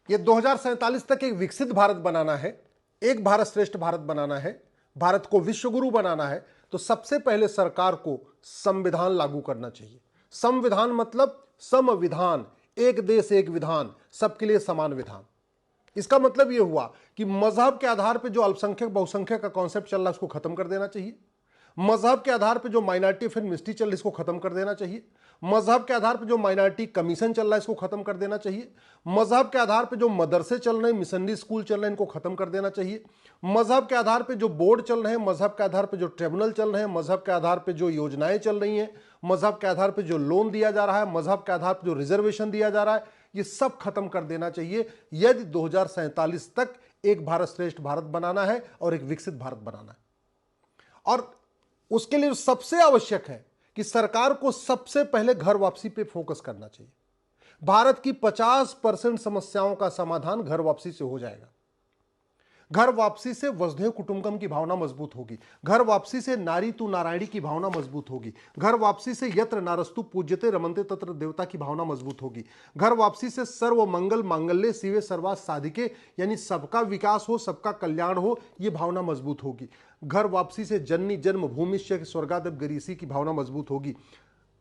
ये 2047 तक एक विकसित भारत बनाना है, एक भारत श्रेष्ठ भारत बनाना है, भारत को विश्वगुरु बनाना है, तो सबसे पहले सरकार को संविधान लागू करना चाहिए। संविधान मतलब समविधान, एक देश एक विधान, सबके लिए समान विधान। इसका मतलब यह हुआ कि मजहब के आधार पर जो अल्पसंख्यक बहुसंख्यक का कॉन्सेप्ट चल रहा है उसको खत्म कर देना चाहिए। मजहब के आधार पर जो माइनॉरिटी ऑफ एथनिसिटी चल रही है इसको खत्म कर देना चाहिए। मजहब के आधार पर जो माइनॉरिटी कमीशन चल रहा है इसको खत्म कर देना चाहिए। मजहब के आधार पर जो मदरसे चल रहे हैं, मिशनरी स्कूल चल रहे हैं, इनको खत्म कर देना चाहिए। मजहब के आधार पर जो बोर्ड चल रहे हैं, मजहब के आधार पर जो ट्रिब्यूनल चल रहे हैं, मजहब के आधार पर जो योजनाएं चल रही हैं, मजहब के आधार पर जो लोन दिया जा रहा है, मजहब के आधार पर जो रिजर्वेशन दिया जा रहा है, ये सब खत्म कर देना चाहिए यदि 2047 तक एक भारत श्रेष्ठ भारत बनाना है और एक विकसित भारत बनाना है। और उसके लिए सबसे आवश्यक है कि सरकार को सबसे पहले घर वापसी पे फोकस करना चाहिए। भारत की 50% समस्याओं का समाधान घर वापसी से हो जाएगा। घर वापसी से वसुधैव कुटुंबकम की भावना मजबूत होगी। घर वापसी से नारी तू नारायणी की भावना मजबूत होगी। घर वापसी से यत्र नारस्तु पूज्यते रमन्ते तत्र देवता की भावना मजबूत होगी। घर वापसी से सर्व मंगल मांगल्ये शिवे सर्वार्थ साधिके, यानी सबका विकास हो, सबका कल्याण हो, ये भावना मजबूत होगी। घर वापसी से जननी जन्म भूमिष्य स्वर्गादप गरीसी की भावना मजबूत होगी।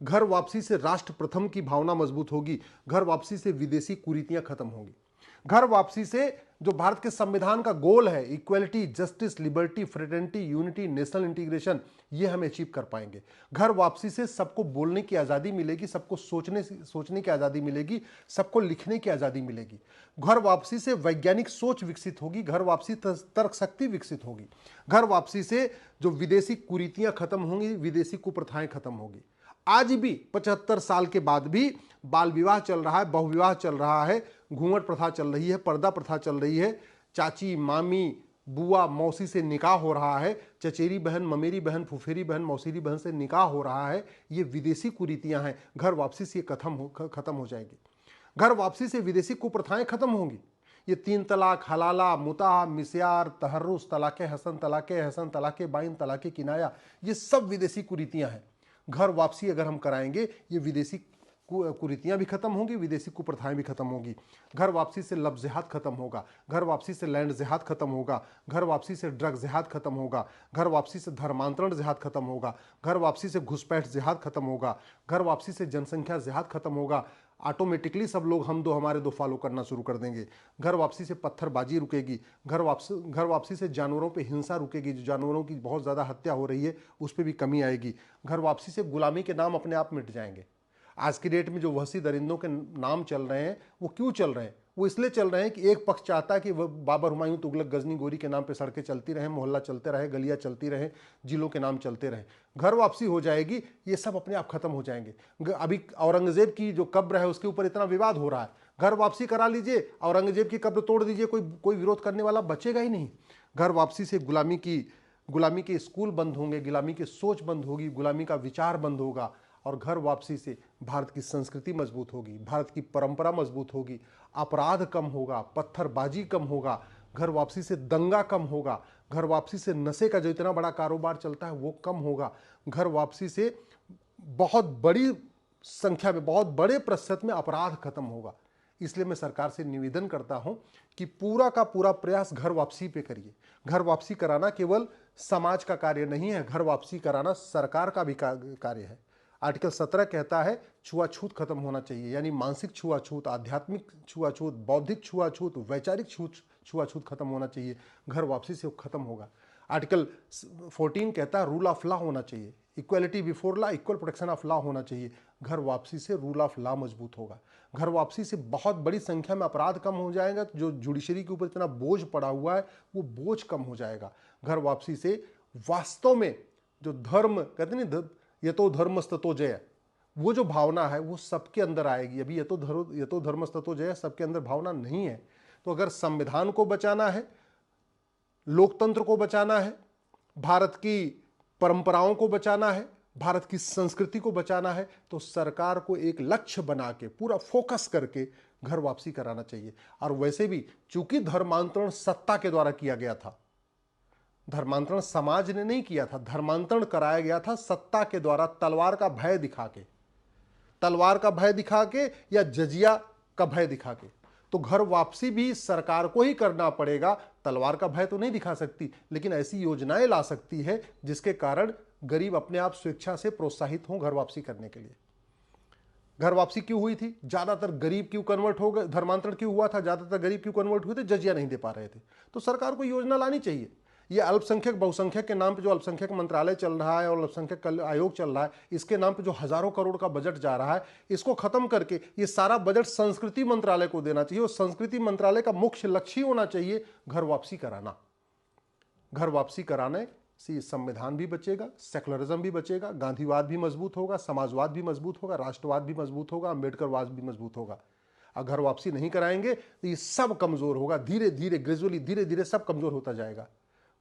घर वापसी से राष्ट्र प्रथम की भावना मजबूत होगी। घर वापसी से विदेशी कुरीतियां खत्म होंगी। घर वापसी से जो भारत के संविधान का गोल है, equality, justice, liberty, fraternity, unity, national integration, ये हम अचीव कर पाएंगे। घर वापसी से सबको बोलने की आज़ादी मिलेगी, सबको सोचने की आज़ादी मिलेगी, सबको लिखने की आज़ादी मिलेगी। घर वापसी से वैज्ञानिक सोच विकसित होगी। घर वापसी तर्क शक्ति विकसित होगी। घर वापसी से जो विदेशी कुरीतियां खत्म होंगी, विदेशी कुप्रथाएं खत्म होगी। आज भी 75 साल के बाद भी बाल विवाह चल रहा है, बहुविवाह चल रहा है, घूंघट प्रथा चल रही है, पर्दा प्रथा चल रही है, चाची, मामी, बुआ, मौसी से निकाह हो रहा है, चचेरी बहन, ममेरी बहन, फुफेरी बहन, मौसीरी बहन से निकाह हो रहा है। ये विदेशी कुरीतियां हैं। घर वापसी से खत्म हो जाएगी। घर वापसी से विदेशी कुप्रथाएं खत्म होंगी। ये 3 तलाक, हलाला, मुता, मिस्यार, तहर्रुस, तलाके हसन तलाके बाइन, तलाके किनाया, ये सब विदेशी कुरीतियां हैं। घर वापसी अगर हम कराएंगे, ये विदेशी कुरीतियां भी खत्म होंगी, विदेशी कुप्रथाएं भी खत्म होंगी। घर वापसी से लव जिहाद खत्म होगा। घर वापसी से लैंड जिहाद खत्म होगा। घर वापसी से ड्रग जिहाद खत्म होगा। घर वापसी से धर्मांतरण जिहाद खत्म होगा। घर वापसी से घुसपैठ जिहाद खत्म होगा। घर वापसी से जनसंख्या जिहाद खत्म होगा। ऑटोमेटिकली सब लोग हम दो हमारे दो फॉलो करना शुरू कर देंगे। घर वापसी से पत्थरबाजी रुकेगी। घर वापसी से जानवरों पे हिंसा रुकेगी। जो जानवरों की बहुत ज़्यादा हत्या हो रही है उस पर भी कमी आएगी। घर वापसी से गुलामी के नाम अपने आप मिट जाएंगे। आज की डेट में जो वहशी दरिंदों के नाम चल रहे हैं वो क्यों चल रहे हैं? वो इसलिए चल रहे हैं कि एक पक्ष चाहता है कि वह बाबर, हुमायूं, तुगलक, गजनी, गोरी के नाम पे सड़कें चलती रहें, मोहल्ला चलते रहे, गलियां चलती रहें, जिलों के नाम चलते रहें। घर वापसी हो जाएगी, ये सब अपने आप खत्म हो जाएंगे। अभी औरंगजेब की जो कब्र है उसके ऊपर इतना विवाद हो रहा है। घर वापसी करा लीजिए, औरंगजेब की कब्र तोड़ दीजिए, कोई विरोध करने वाला बचेगा ही नहीं। घर वापसी से गुलामी के स्कूल बंद होंगे, गुलामी की सोच बंद होगी, गुलामी का विचार बंद होगा। और घर वापसी से भारत की संस्कृति मजबूत होगी, भारत की परंपरा मजबूत होगी, अपराध कम होगा, पत्थरबाजी कम होगा। घर वापसी से दंगा कम होगा। घर वापसी से नशे का जो इतना बड़ा कारोबार चलता है वो कम होगा। घर वापसी से बहुत बड़ी संख्या में, बहुत बड़े प्रतिशत में अपराध खत्म होगा। इसलिए मैं सरकार से निवेदन करता हूं कि पूरा का पूरा प्रयास घर वापसी पे करिए। घर वापसी कराना केवल समाज का कार्य नहीं है, घर वापसी कराना सरकार का भी कार्य है। आर्टिकल 17 कहता है छुआछूत खत्म होना चाहिए, यानी मानसिक छुआछूत, आध्यात्मिक छुआछूत, बौद्धिक छुआछूत, वैचारिक छुआछूत खत्म होना चाहिए। घर वापसी से खत्म होगा। आर्टिकल 14 कहता है रूल ऑफ लॉ होना चाहिए, equality before law, equal protection of law होना चाहिए। घर वापसी से रूल ऑफ लॉ मजबूत होगा। घर वापसी से बहुत बड़ी संख्या में अपराध कम हो जाएगा। जो जुडिशरी के ऊपर इतना बोझ पड़ा हुआ है वो बोझ कम हो जाएगा। घर वापसी से वास्तव में जो धर्म कहते नहीं, यतो धर्मस्ततो जय, वो जो भावना है वो सबके अंदर आएगी। अभी यतो धर्मस्ततो जय सबके अंदर भावना नहीं है। तो अगर संविधान को बचाना है, लोकतंत्र को बचाना है, भारत की परंपराओं को बचाना है, भारत की संस्कृति को बचाना है, तो सरकार को एक लक्ष्य बना के पूरा फोकस करके घर वापसी कराना चाहिए। और वैसे भी चूंकि धर्मांतरण सत्ता के द्वारा किया गया था, धर्मांतरण समाज ने नहीं किया था, धर्मांतरण कराया गया था सत्ता के द्वारा, तलवार का भय दिखा के या जजिया का भय दिखा के। तो घर वापसी भी सरकार को ही करना पड़ेगा। तलवार का भय तो नहीं दिखा सकती, लेकिन ऐसी योजनाएं ला सकती है जिसके कारण गरीब अपने आप स्वेच्छा से प्रोत्साहित हों घर वापसी करने के लिए। घर वापसी क्यों हुई थी? ज्यादातर गरीब क्यों कन्वर्ट हो गए? धर्मांतरण क्यों हुआ था? ज्यादातर गरीब क्यों कन्वर्ट हुए थे? जजिया नहीं दे पा रहे थे। तो सरकार को योजना लानी चाहिए। ये अल्पसंख्यक बहुसंख्यक के नाम पे जो अल्पसंख्यक मंत्रालय चल रहा है और अल्पसंख्यक आयोग चल रहा है, इसके नाम पे जो हजारों करोड़ का बजट जा रहा है, इसको खत्म करके ये सारा बजट संस्कृति मंत्रालय को देना चाहिए। और संस्कृति मंत्रालय का मुख्य लक्ष्य ही होना चाहिए घर वापसी कराना। घर वापसी कराने से संविधान भी बचेगा, सेकुलरिज्म भी बचेगा, गांधीवाद भी मजबूत होगा, समाजवाद भी मजबूत होगा, राष्ट्रवाद भी मजबूत होगा, अम्बेडकरवाद भी मजबूत होगा। अगर घर वापसी नहीं कराएंगे तो ये सब कमजोर होगा। धीरे धीरे ग्रेजुअली धीरे धीरे सब कमजोर होता जाएगा।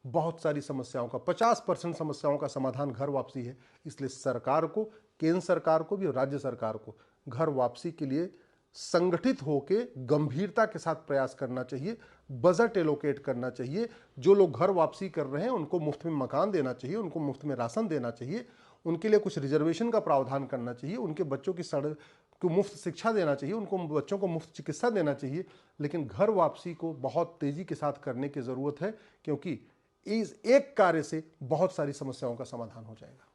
बहुत सारी समस्याओं का 50% समस्याओं का समाधान घर वापसी है। इसलिए सरकार को, केंद्र सरकार को भी और राज्य सरकार को घर वापसी के लिए संगठित होकर गंभीरता के साथ प्रयास करना चाहिए। बजट एलोकेट करना चाहिए। जो लोग घर वापसी कर रहे हैं उनको मुफ्त में मकान देना चाहिए, उनको मुफ्त में राशन देना चाहिए, उनके लिए कुछ रिजर्वेशन का प्रावधान करना चाहिए, उनके बच्चों की सड़क को मुफ्त शिक्षा देना चाहिए, उनको बच्चों को मुफ्त चिकित्सा देना चाहिए। लेकिन घर वापसी को बहुत तेजी के साथ करने की जरूरत है, क्योंकि इस एक कार्य से बहुत सारी समस्याओं का समाधान हो जाएगा।